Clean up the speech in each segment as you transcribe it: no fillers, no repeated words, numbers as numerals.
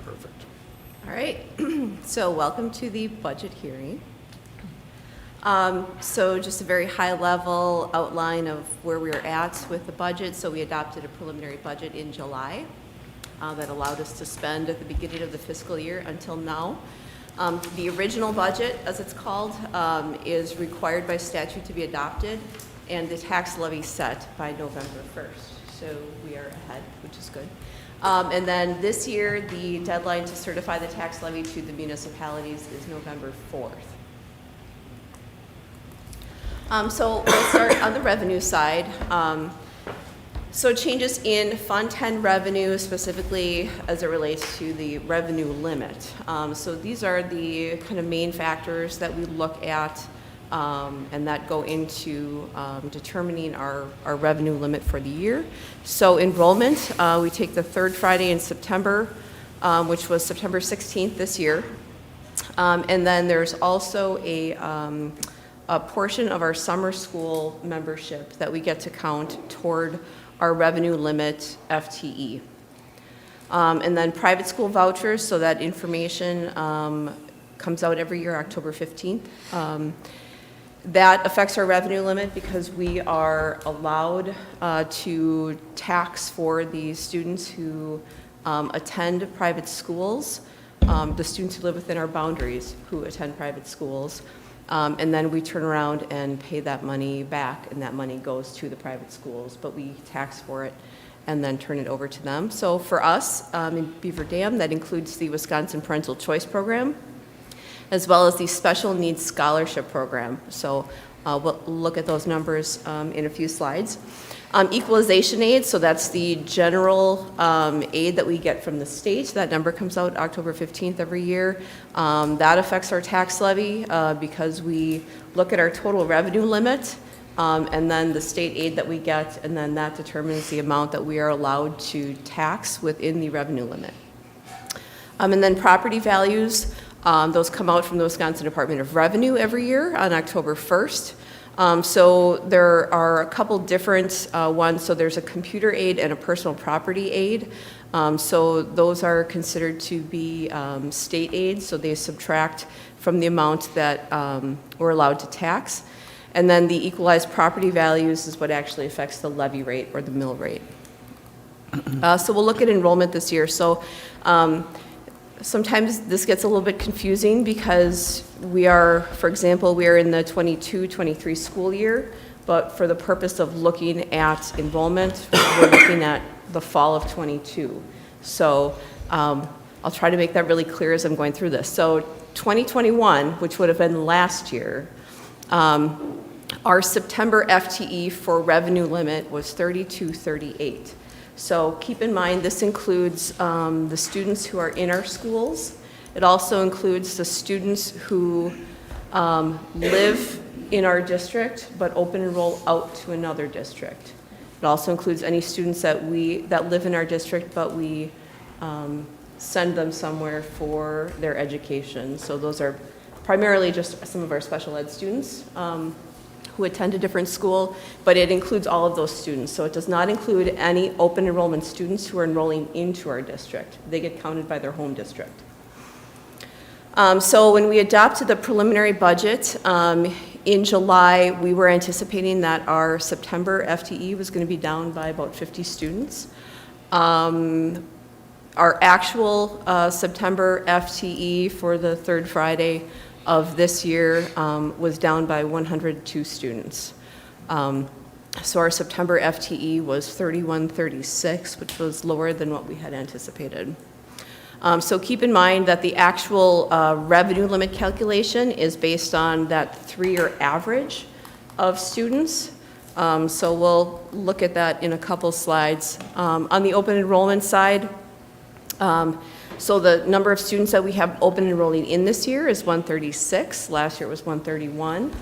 Perfect. All right, so welcome to the budget hearing. So just a very high-level outline of where we are at with the budget. So we adopted a preliminary budget in July that allowed us to spend at the beginning of the fiscal year until now. The original budget, as it's called, is required by statute to be adopted, and the tax levy set by November 1st. So we are ahead, which is good. And then this year, the deadline to certify the tax levy to the municipalities is November 4th. So we'll start on the revenue side. So changes in Fund 10 revenue, specifically as it relates to the revenue limit. So these are the kind of main factors that we look at and that go into determining our revenue limit for the year. So enrollment, we take the third Friday in September, which was September 16th this year. And then there's also a portion of our summer school membership that we get to count toward our revenue limit FTE. And then private school vouchers, so that information comes out every year, October 15th. That affects our revenue limit because we are allowed to tax for the students who attend private schools, the students who live within our boundaries who attend private schools. And then we turn around and pay that money back, and that money goes to the private schools, but we tax for it and then turn it over to them. So for us in Beaver Dam, that includes the Wisconsin Parental Choice Program, as well as the Special Needs Scholarship Program. So we'll look at those numbers in a few slides. Equalization aid, so that's the general aid that we get from the state. That number comes out October 15th every year. That affects our tax levy because we look at our total revenue limit and then the state aid that we get, and then that determines the amount that we are allowed to tax within the revenue limit. And then property values, those come out from the Wisconsin Department of Revenue every year on October 1st. So there are a couple different ones. So there's a computer aid and a personal property aid. So those are considered to be state aid. So they subtract from the amount that we're allowed to tax. And then the equalized property values is what actually affects the levy rate or the mill rate. So we'll look at enrollment this year. So sometimes this gets a little bit confusing because we are, for example, we are in the 22-23 school year, but for the purpose of looking at enrollment, we're looking at the fall of 22. So I'll try to make that really clear as I'm going through this. So 2021, which would have been last year, our September FTE for revenue limit was 3238. So keep in mind, this includes the students who are in our schools. It also includes the students who live in our district but open enroll out to another district. It also includes any students that live in our district but we send them somewhere for their education. So those are primarily just some of our special ed students who attend a different school, but it includes all of those students. So it does not include any open enrollment students who are enrolling into our district. They get counted by their home district. So when we adopted the preliminary budget in July, we were anticipating that our September FTE was going to be down by about 50 students. Our actual September FTE for the third Friday of this year was down by 102 students. So our September FTE was 3136, which was lower than what we had anticipated. So keep in mind that the actual revenue limit calculation is based on that 3-year average of students. So we'll look at that in a couple slides. On the open enrollment side, so the number of students that we have open enrolling in this year is 136. Last year it was 131.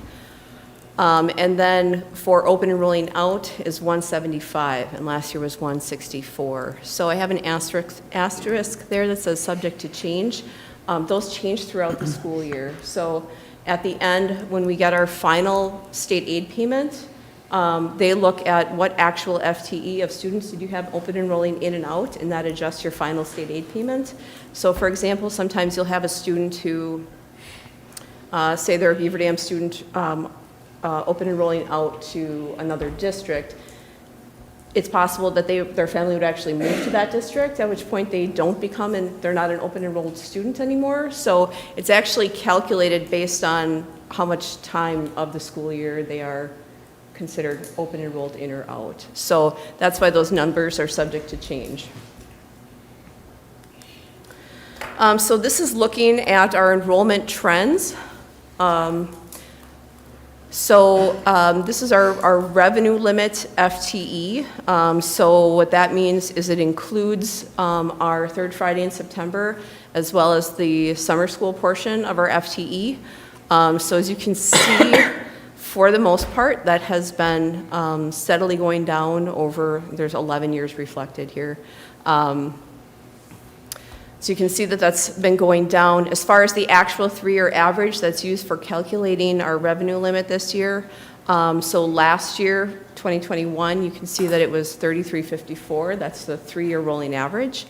And then for open enrolling out is 175, and last year was 164. So I have an asterisk there that says subject to change. Those change throughout the school year. So at the end, when we get our final state aid payment, They look at what actual FTE of students did you have open enrolling in and out, and that adjusts your final state aid payment. So for example, sometimes you'll have a student who, say they're a Beaver Dam student, open enrolling out to another district. It's possible that their family would actually move to that district, at which point they don't become, and they're not an open enrolled student anymore. So it's actually calculated based on how much time of the school year they are considered open enrolled in or out. So that's why those numbers are subject to change. So this is looking at our enrollment trends. This is our revenue limit FTE. So what that means is it includes our third Friday in September, as well as the summer school portion of our FTE. So as you can see, for the most part, that has been steadily going down over, there's 11 years reflected here. So you can see that that's been going down. As far as the actual 3-year average that's used for calculating our revenue limit this year, so last year, 2021, you can see that it was 33.54. That's the 3-year rolling average.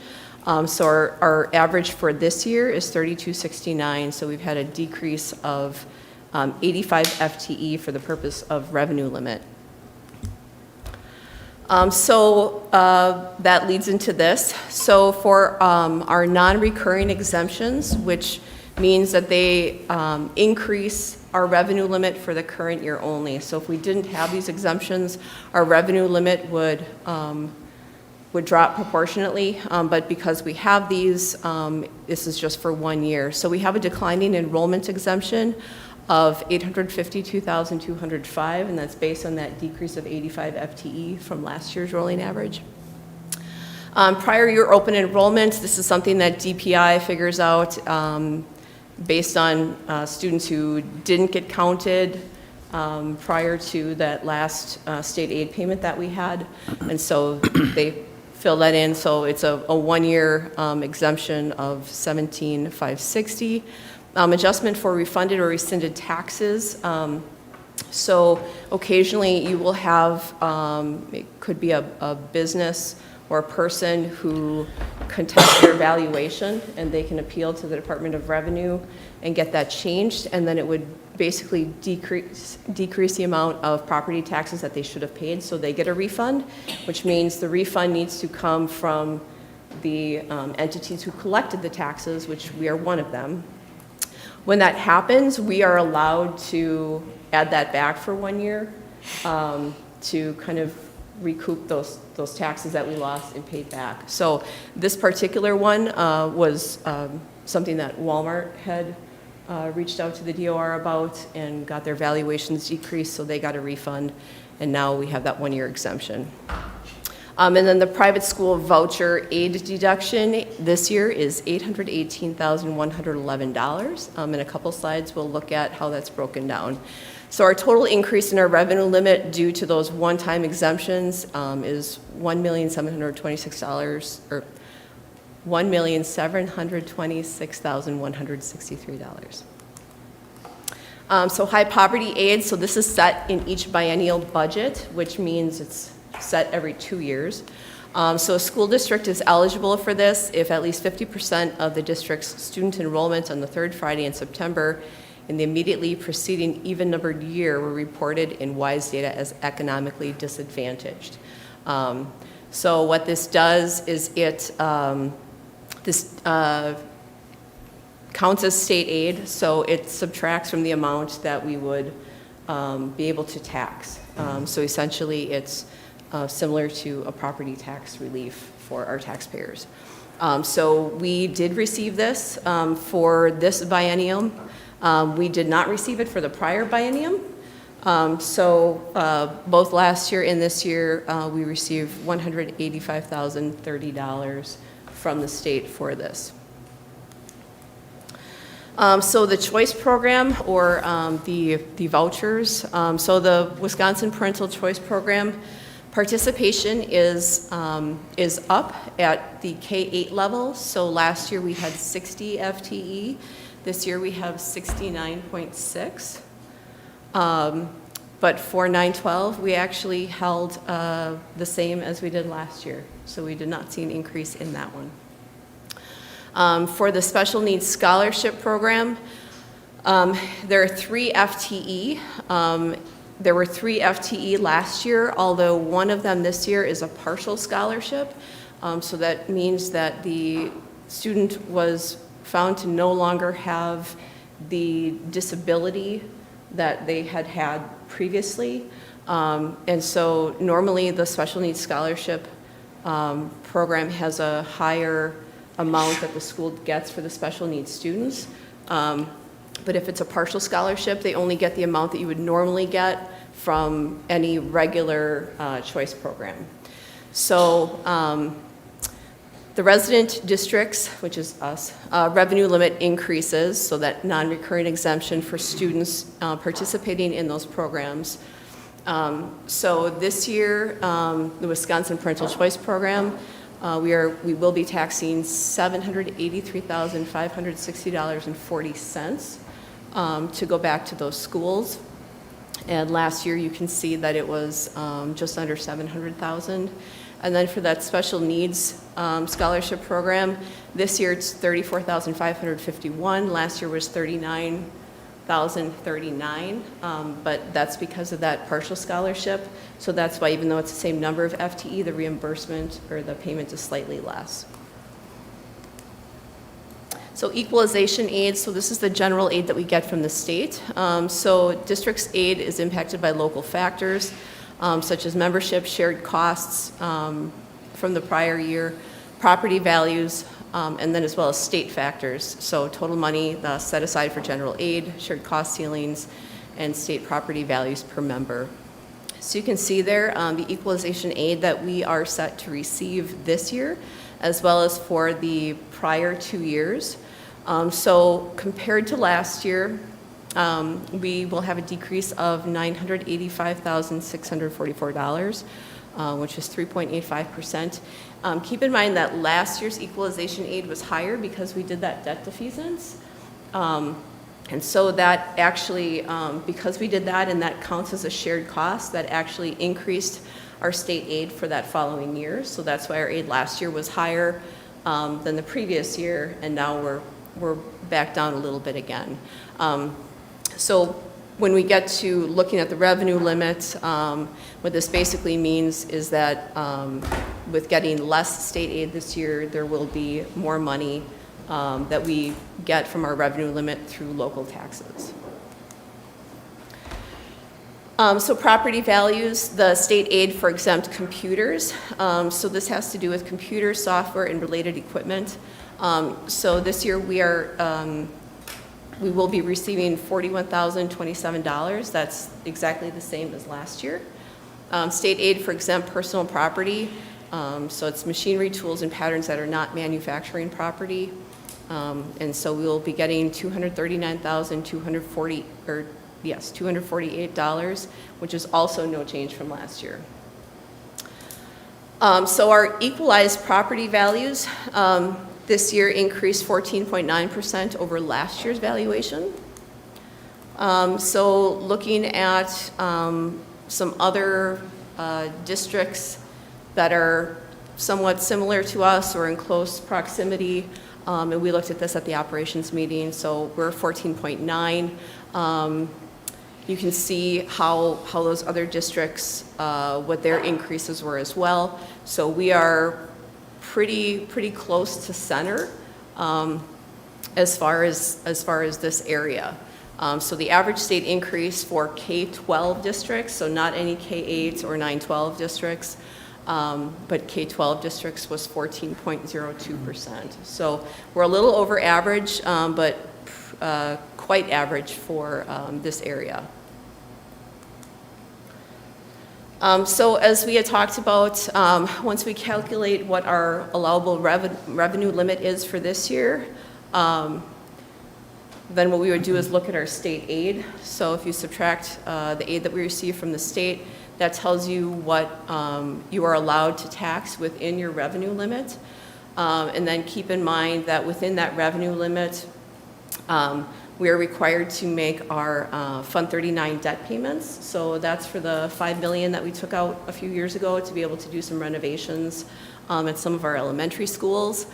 So our average for this year is 32.69. So we've had a decrease of 85 FTE for the purpose of revenue limit. That leads into this. So for our non-recurring exemptions, which means that they increase our revenue limit for the current year only. So if we didn't have these exemptions, our revenue limit would drop proportionately, but because we have these, this is just for 1 year. So we have a declining enrollment exemption of 852,205, and that's based on that decrease of 85 FTE from last year's rolling average. Prior year open enrollment, this is something that DPI figures out based on students who didn't get counted prior to that last state aid payment that we had, and so they fill that in. So it's a 1-year exemption of 17,560. Adjustment for refunded or rescinded taxes. So occasionally you will have, it could be a business or a person who contests their valuation, and they can appeal to the Department of Revenue and get that changed, and then it would basically decrease the amount of property taxes that they should have paid, so they get a refund, which means the refund needs to come from the entities who collected the taxes, which we are one of them. When that happens, we are allowed to add that back for 1 year to kind of recoup those taxes that we lost and paid back. So this particular one was something that Walmart had reached out to the DOR about and got their valuations decreased, so they got a refund, and now we have that 1-year exemption. And then the private school voucher aid deduction this year is $818,111. In a couple slides, we'll look at how that's broken down. So our total increase in our revenue limit due to those one-time exemptions is $1,726, or $1,726,163. So high poverty aid, so this is set in each biennial budget, which means it's set every 2 years. So a school district is eligible for this if at least 50% of the district's student enrollment on the third Friday in September in the immediately preceding even-numbered year were reported in WISE data as economically disadvantaged. So what this does is it counts as state aid, so it subtracts from the amount that we would be able to tax. So essentially it's similar to a property tax relief for our taxpayers. So we did receive this for this biennium. We did not receive it for the prior biennium. Both last year and this year, we received $185,030 from the state for this. So the choice program, or the vouchers, so the Wisconsin Parental Choice Program participation is up at the K-8 level. So last year we had 60 FTE. This year we have 69.6. But for 912, we actually held the same as we did last year, so we did not see an increase in that one. For the special needs scholarship program, there are 3 FTE. There were 3 FTE last year, although one of them this year is a partial scholarship. So that means that the student was found to no longer have the disability that they had had previously. And so normally the special needs scholarship program has a higher amount that the school gets for the special needs students. But if it's a partial scholarship, they only get the amount that you would normally get from any regular choice program. So the resident districts, which is us, revenue limit increases, so that non-recurring exemption for students participating in those programs. So this year, the Wisconsin Parental Choice Program, we will be taxing $783,560.40 to go back to those schools. And last year, you can see that it was just under $700,000. And then for that special needs scholarship program, this year it's $34,551. Last year was $39,039, but that's because of that partial scholarship. So that's why, even though it's the same number of FTE, the reimbursement or the payment is slightly less. So equalization aid, so this is the general aid that we get from the state. So district's aid is impacted by local factors, such as membership, shared costs from the prior year, property values, and then as well as state factors. So total money set aside for general aid, shared cost ceilings, and state property values per member. So you can see there the equalization aid that we are set to receive this year, as well as for the prior 2 years. So compared to last year, we will have a decrease of $985,644, which is 3.85%. Keep in mind that last year's equalization aid was higher because we did that debt defeasance. And so that actually, because we did that and that counts as a shared cost, that actually increased our state aid for that following year. So that's why our aid last year was higher than the previous year, and now we're back down a little bit again. So when we get to looking at the revenue limit, what this basically means is that with getting less state aid this year, there will be more money that we get from our revenue limit through local taxes. So property values, the state aid for exempt computers. So this has to do with computer software and related equipment. So this year we will be receiving $41,027. That's exactly the same as last year. State aid for exempt personal property. So it's machinery, tools, and patterns that are not manufacturing property. And so we will be getting $248, which is also no change from last year. So our equalized property values this year increased 14.9% over last year's valuation. So looking at some other districts that are somewhat similar to us or in close proximity, and we looked at this at the operations meeting, so we're 14.9. You can see how those other districts, what their increases were as well. So we are pretty close to center as far as this area. So the average state increase for K-12 districts, so not any K-8 or 9-12 districts, but K-12 districts was 14.02%. So we're a little over average, but quite average for this area. So as we had talked about, once we calculate what our allowable revenue limit is for this year, then what we would do is look at our state aid. So if you subtract the aid that we receive from the state, that tells you what you are allowed to tax within your revenue limit. And then keep in mind that within that revenue limit, we are required to make our Fund 39 debt payments. So that's for the $5 million that we took out a few years ago to be able to do some renovations at some of our elementary schools.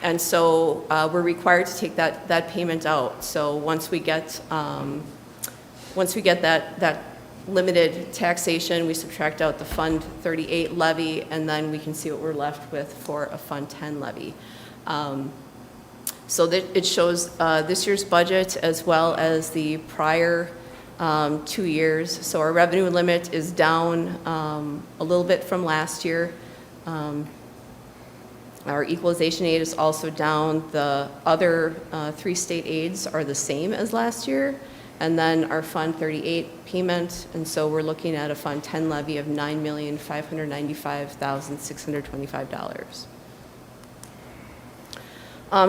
And so we're required to take that payment out. So once we get that limited taxation, we subtract out the Fund 38 levy, and then we can see what we're left with for a Fund 10 levy. So that it shows this year's budget as well as the prior 2 years. So our revenue limit is down a little bit from last year. Our equalization aid is also down. The other 3 state aids are the same as last year. And then our Fund 38 payment, and so we're looking at a Fund 10 levy of $9,595,625.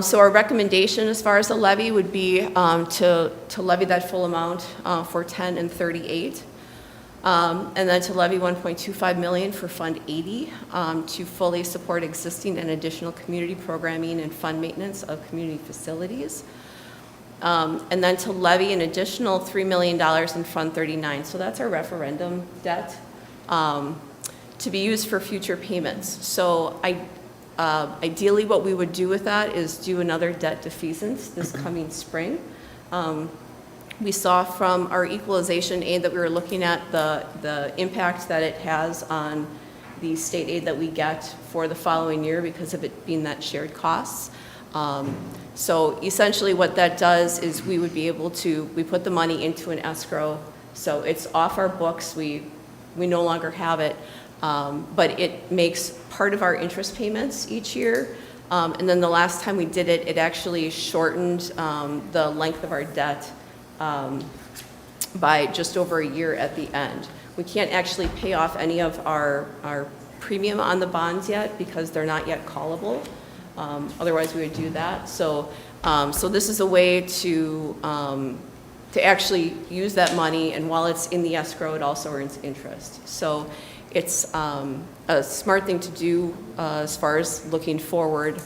So our recommendation as far as the levy would be to levy that full amount for 10 and 38. And then to levy $1.25 million for Fund 80 to fully support existing and additional community programming and fund maintenance of community facilities. And then to levy an additional $3 million in Fund 39. So that's our referendum debt to be used for future payments. So ideally what we would do with that is do another debt defeasance this coming spring. We saw from our equalization aid that we were looking at the impact that it has on the state aid that we get for the following year because of it being that shared costs. So essentially what that does is we would be able to, we put the money into an escrow, so it's off our books, we no longer have it, but it makes part of our interest payments each year. And then the last time we did it, it actually shortened the length of our debt by just over a year at the end. We can't actually pay off any of our premium on the bonds yet because they're not yet callable. Otherwise, we would do that. So this is a way to actually use that money, and while it's in the escrow, it also earns interest. So it's a smart thing to do as far as looking forward.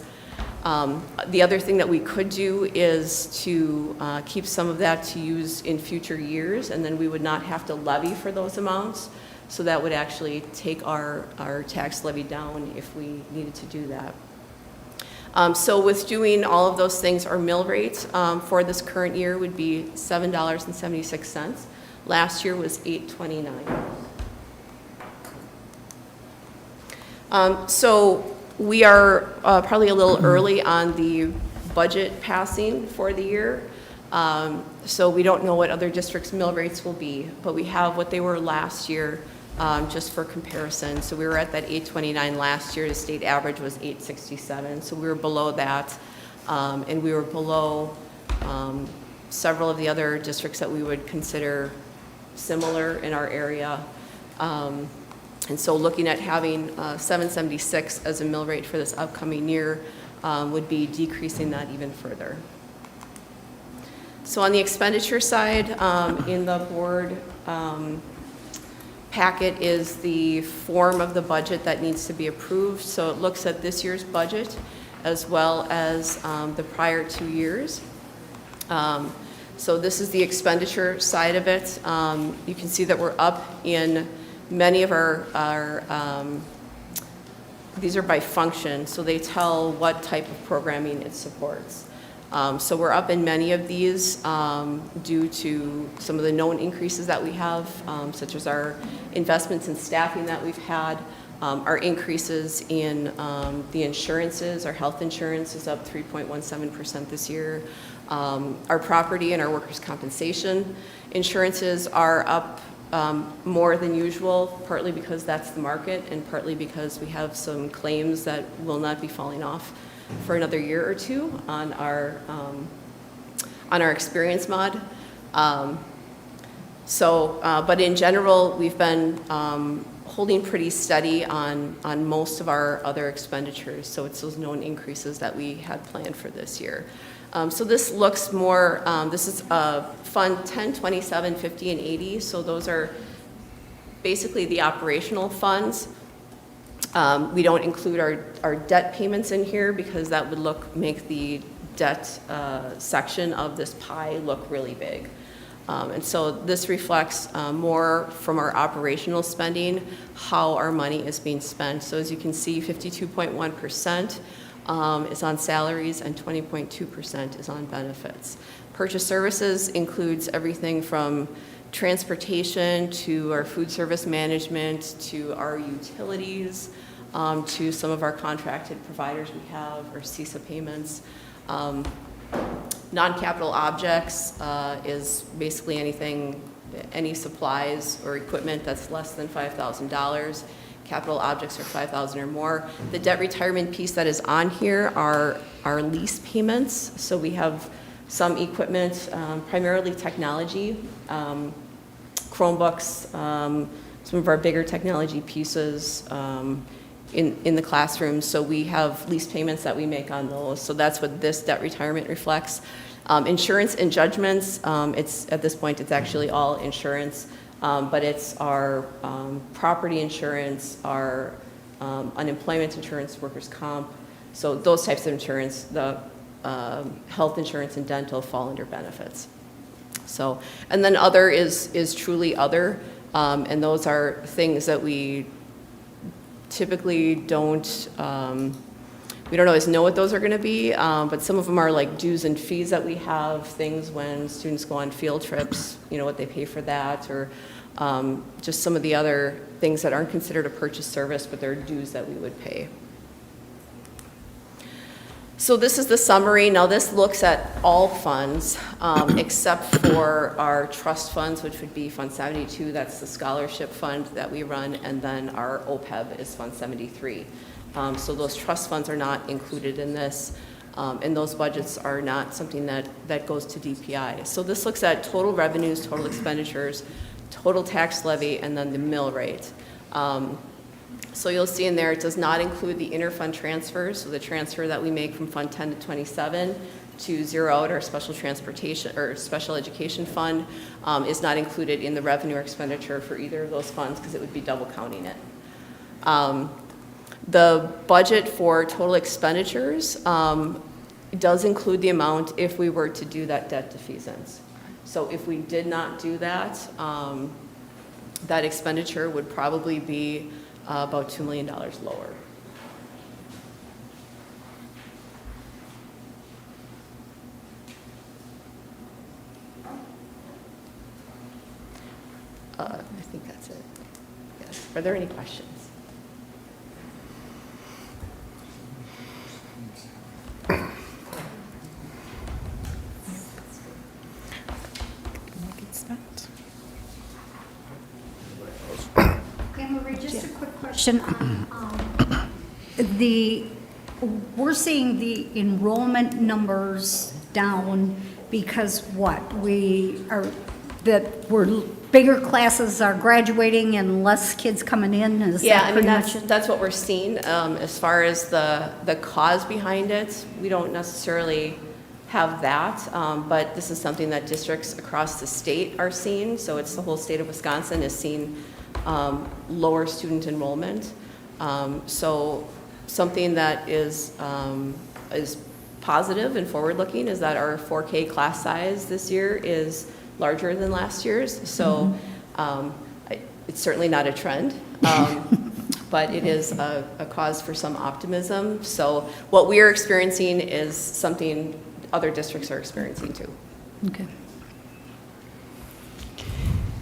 The other thing that we could do is to keep some of that to use in future years, and then we would not have to levy for those amounts. So that would actually take our tax levy down if we needed to do that. So with doing all of those things, our mill rate for this current year would be $7.76. Last year was $8.29. So we are probably a little early on the budget passing for the year. So we don't know what other districts' mill rates will be, but we have what they were last year just for comparison. So we were at that 829 last year. The state average was 867. So we were below that, and we were below several of the other districts that we would consider similar in our area. And so looking at having 776 as a mill rate for this upcoming year would be decreasing that even further. So on the expenditure side, in the board packet is the form of the budget that needs to be approved. So it looks at this year's budget as well as the prior 2 years. So this is the expenditure side of it. You can see that we're up in many of our these are by function, so they tell what type of programming it supports. So we're up in many of these due to some of the known increases that we have, such as our investments in staffing that we've had, our increases in the insurances. Our health insurance is up 3.17% this year. Our property and our workers' compensation insurances are up more than usual, partly because that's the market and partly because we have some claims that will not be falling off for another year or two on our experience mod. But in general, we've been holding pretty steady on most of our other expenditures. So it's those known increases that we had planned for this year. So this looks more, this is Fund 10, 27, 50, and 80. So those are basically the operational funds. We don't include our debt payments in here because that would make the debt section of this pie look really big. And so this reflects more from our operational spending, how our money is being spent. So as you can see, 52.1% is on salaries and 20.2% is on benefits. Purchase services includes everything from transportation to our food service management to our utilities to some of our contracted providers we have, or CISA payments. Non-capital objects is basically anything, any supplies or equipment that's less than $5,000. Capital objects are $5,000 or more. The debt retirement piece that is on here are our lease payments. So we have some equipment, primarily technology, Chromebooks, some of our bigger technology pieces in the classroom. So we have lease payments that we make on those. So that's what this debt retirement reflects. Insurance and judgments, it's at this point, it's actually all insurance, but it's our property insurance, our unemployment insurance, workers' comp. So those types of insurance, the health insurance and dental fall under benefits. So, and then other is truly other, and those are things that we typically don't, we don't always know what those are going to be, but some of them are like dues and fees that we have, things when students go on field trips, you know, what they pay for that, or just some of the other things that aren't considered a purchase service, but they're dues that we would pay. So this is the summary. Now this looks at all funds except for our trust funds, which would be Fund 72. That's the scholarship fund that we run, and then our OPEB is Fund 73. So those trust funds are not included in this, and those budgets are not something that goes to DPI. So this looks at total revenues, total expenditures, total tax levy, and then the mill rate. So you'll see in there, it does not include the interfund transfers, so the transfer that we make from Fund 10 to 27 to zero out our special transportation or special education fund is not included in the revenue or expenditure for either of those funds because it would be double counting it. The budget for total expenditures does include the amount if we were to do that debt defeasance. So if we did not do that, that expenditure would probably be about $2 million lower. I think that's it. Yes. Are there any questions? Just a quick question on we're seeing the enrollment numbers down because what? We're bigger classes are graduating and less kids coming in? Is Yeah, that I mean, that's what we're seeing. As far as the cause behind it, we don't necessarily have that, but this is something that districts across the state are seeing. So it's the whole state of Wisconsin is seeing lower student enrollment. So something that is positive and forward-looking is that our 4K class size this year is larger than last year's. So it's certainly not a trend, but it is a cause for some optimism. So what we are experiencing is something other districts are experiencing too. Okay.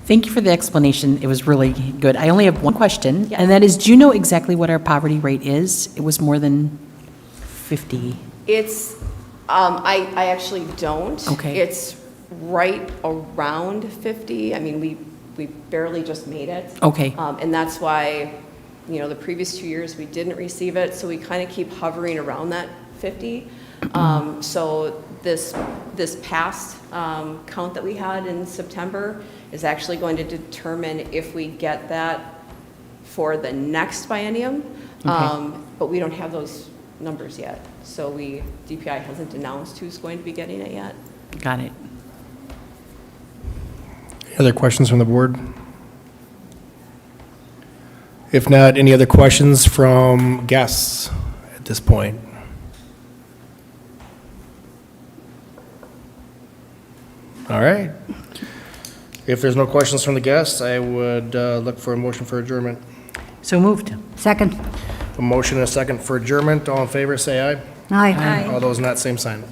Thank you for the explanation. It was really good. I only have one question, and that is, do you know exactly what our poverty rate is? It was more than 50. It's, I actually don't. Okay. It's right around 50. I mean, we barely just made it. Okay. And that's why, you know, the previous 2 years we didn't receive it, so we kind of keep hovering around that 50. So this past count that we had in September is actually going to determine if we get that for the next biennium, but we don't have those numbers yet. So DPI hasn't announced who's going to be getting it yet. Got it. Any other questions from the board? If not, any other questions from guests at this point? All right. If there's no questions from the guests, I would look for a motion for adjournment. So moved. Second. A motion and a second for adjournment. All in favor, say aye. Aye. All those not, same sign.